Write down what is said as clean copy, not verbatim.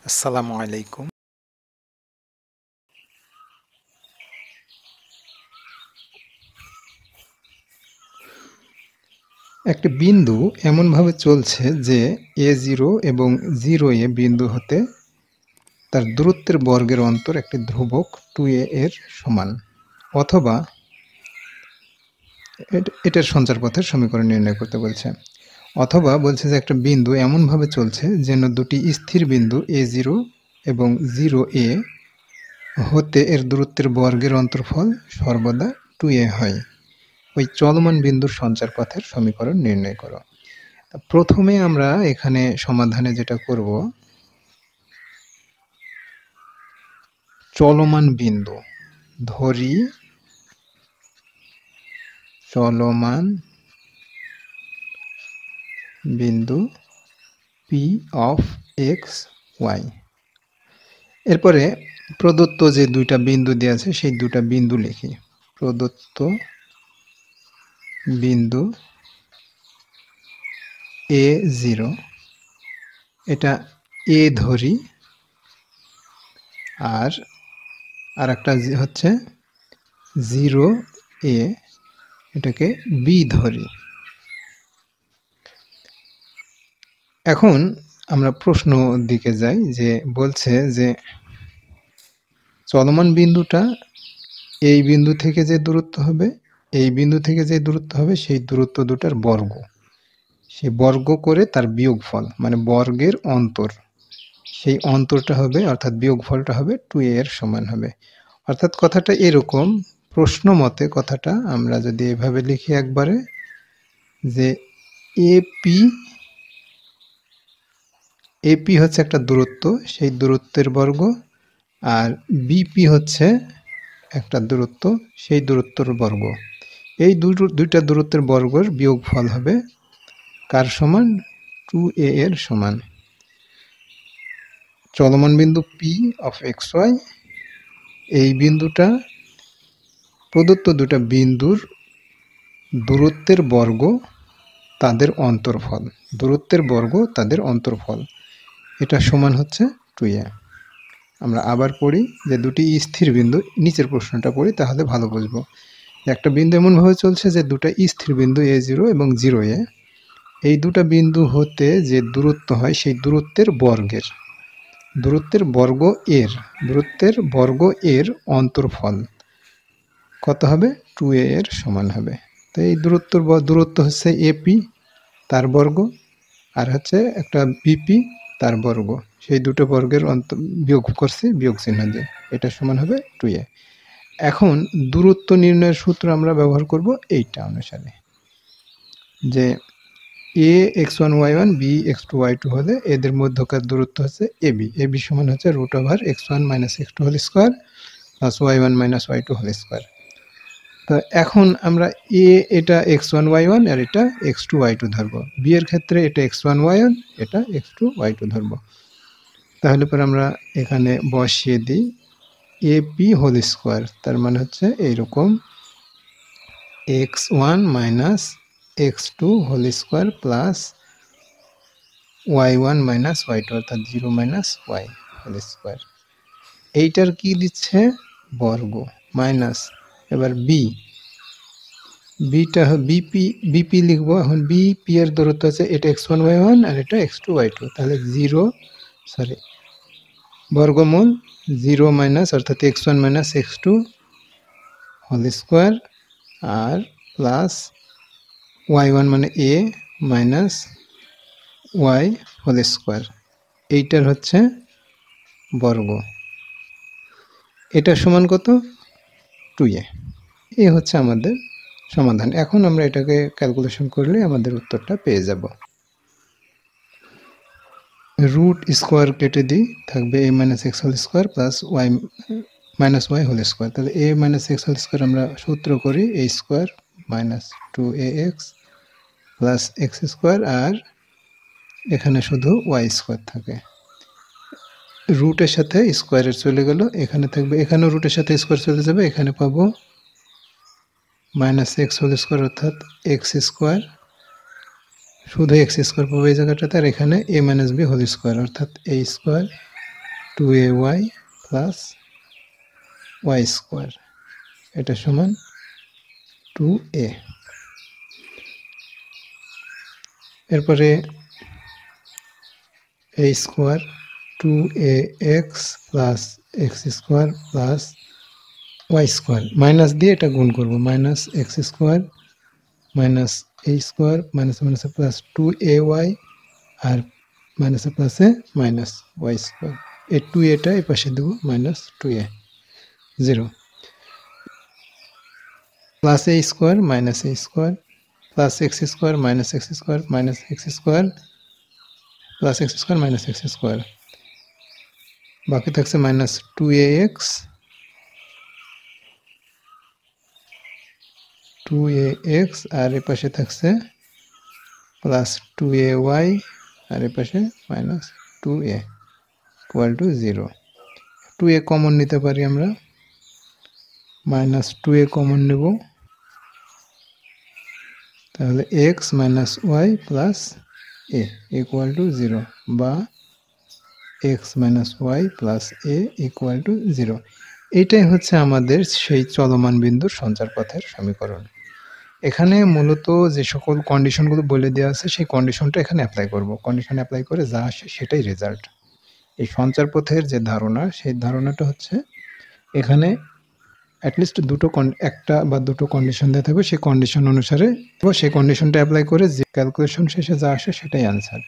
আসসালামু আলাইকুম। একটি বিন্দু এমনভাবে চলছে যে a0 এবং 0a বিন্দু হতে তার দূরত্বের বর্গের অন্তর একটি ধ্রুবক 2a এর সমান, অথবা এটার সঞ্চারপথের সমীকরণ নির্ণয় করতে বলছে। অথবা বলছে যে একটা বিন্দু এমনভাবে চলছে যেন দুটি স্থির বিন্দু a0 এবং 0a হতে এর দূরত্বের বর্গের অন্তরফল সর্বদা 2a হয়। ওই চলমান বিন্দুর সঞ্চারপথের সমীকরণ নির্ণয় করো। প্রথমে আমরা এখানে সমাধানে যেটা করব, চলমান বিন্দু ধরি, চলমান বিন্দু p of x y। এরপরে প্রদত্ত যে দুইটা বিন্দু দেওয়া আছে সেই দুটা বিন্দু লিখি। প্রদত্ত বিন্দু a0, এটা a ধরি, আর একটা হচ্ছে 0a, এটাকে b ধরি। এখন আমরা প্রশ্ন দিকে যাই, যে বলছে যে চলমান বিন্দুটা এই বিন্দু থেকে যে দূরত্ব হবে, এই বিন্দু থেকে যে দূরত্ব হবে সেই দূরত্ব দুটার বর্গ, সেই বর্গ করে তার বিয়োগফল মানে বর্গের অন্তর, সেই অন্তরটা হবে অর্থাৎ বিয়োগফলটা হবে 2a এর সমান হবে। অর্থাৎ কথাটা এরকম, প্রশ্ন মতে কথাটা আমরা যদি এভাবে লিখি একবারে, যে এপি হচ্ছে একটা দূরত্ব, সেই দূরত্বের বর্গ, আর বিপি হচ্ছে একটা দূরত্ব, সেই দূরত্বের বর্গ। এই দুইটা দূরত্বের বর্গের বিয়োগফল হবে কার সমান? 2a এর সমান। চলমান বিন্দু p of xy, এই বিন্দুটা প্রদত্ত দুটা বিন্দুর দূরত্বের বর্গ তাদের অন্তরফল, দূরত্বের বর্গ তাদের অন্তরফল, এটা সমান হচ্ছে 2a। আমরা আবার পড়ি, যে দুটি স্থির বিন্দু, নিচের প্রশ্নটা পড়ি তাহলে ভালো বুঝবো। একটা বিন্দু এমনভাবে চলছে যে দুটা স্থির বিন্দু a0 এবং 0a, এই দুটা বিন্দু হতে যে দূরত্ব হয় সেই দূরত্বের বর্গ এর অন্তরফল কত হবে? 2a এর সমান হবে। তো এই দূরত্ব হচ্ছে এপি, তার বর্গ, আর হচ্ছে একটা বিপি, তার বর্গ, সেই দুটো বর্গের বিয়োগ করছি বিয়োগ চিহ্ন দিয়ে, এটা সমান হবে 2a। এখন দূরত্ব নির্ণয়ের সূত্র আমরা ব্যবহার করব এইটা অনুসারে, যে a x1 y1 b x2 y2 হলে এদের মধ্যকার দূরত্ব হচ্ছে ab সমান হচ্ছে √x1 - x2 whole square plus y1 - y2 whole square. তো এখন আমরা a এটা x1 y1 আর এটা x2 y2 ধরবো, b এর ক্ষেত্রে এটা x1 y1, এটা x2 y2 ধরবো। তাহলে পরে আমরা এখানে বসিয়ে দিই ab হোল স্কয়ার, তার মানে হচ্ছে এইরকম x1 - x2 whole square plus y1 - y2 অর্থাৎ 0 - y হোল স্কয়ার। এইটার কি দিচ্ছে? বর্গ, মাইনাস, এবার বিপি লিখবো। এখন বিপি এর দূরত্ব আছে, এটা x1 y1 আর এটা x2 y2, তাহলে বর্গমূল 0 মাইনাস অর্থাৎ x1 - x2 হোল স্কয়ার, আর প্লাস y1 মানে a minus y whole square, এইটার হচ্ছে বর্গ, এটা সমান কত? 2a। এই হচ্ছে আমাদের সমাধান। এখন আমরা এটাকে ক্যালকুলেশন করলে আমাদের উত্তরটা পেয়ে যাব। রুট স্কোয়ার কেটে দিই, থাকবে a - x whole square plus y - y whole square. তাহলে a - x হোল স্কোয়ার আমরা সূত্র করি a square minus 2ax plus x square, আর এখানে শুধু y স্কোয়ার থাকে, রুটের সাথে স্কোয়ারের চলে গেল, এখানে থাকবে, এখানেও রুটের সাথে স্কোয়ার চলে যাবে, এখানে পাবো -x হোল স্কোয়ার অর্থাৎ x স্কোয়ার, শুধু x স্কোয়ার পাবো এই জায়গাটাতে, আর এখানে a - b হোল স্কোয়ার অর্থাৎ a square 2ay plus y square, এটা সমান 2a। এরপরে a square 2ax plus x square plus y square, minus দিয়ে এটা গুণ করব, মাইনাস এক্স স্কোয়ার মাইনাস এ স্কোয়ার মাইনাস মাইনাসে প্লাস 2ay আর মাইনাসে প্লাসে মাইনাস ওয়াই স্কোয়ার, এই 2a এই পাশে দেবো, minus 2a 0 plus A square minus A square plus x square minus x square minus x square plus x square minus x square, বাকি থাকছে মাইনাস 2ax 2ax আর এ পাশে থাকছে প্লাস 2ay আর এ পাশে minus 2a equal to 0। 2a common নিতে পারি আমরা, minus 2a common নেব, তাহলে x minus y plus a equal to 0 বা x minus y plus a equal to 0। এইটাই হচ্ছে আমাদের সেই চলমান বিন্দুর সঞ্চারপথের সমীকরণ। এখানে মূলত যে সকল কন্ডিশনগুলো বলে দেওয়া আছে সেই কন্ডিশনটা এখানে অ্যাপ্লাই করব, কন্ডিশন অ্যাপ্লাই করে যা আসে সেটাই রেজাল্ট। এই সঞ্চারপথের যে ধারণা, সেই ধারণাটা হচ্ছে এখানে অ্যাটলিস্ট একটা বা দুটো কন্ডিশন দেওয়া থাকবে, সেই কন্ডিশন অনুসারে সেই কন্ডিশনটা অ্যাপ্লাই করে যে ক্যালকুলেশন শেষে যা আসে সেটাই অ্যান্সার।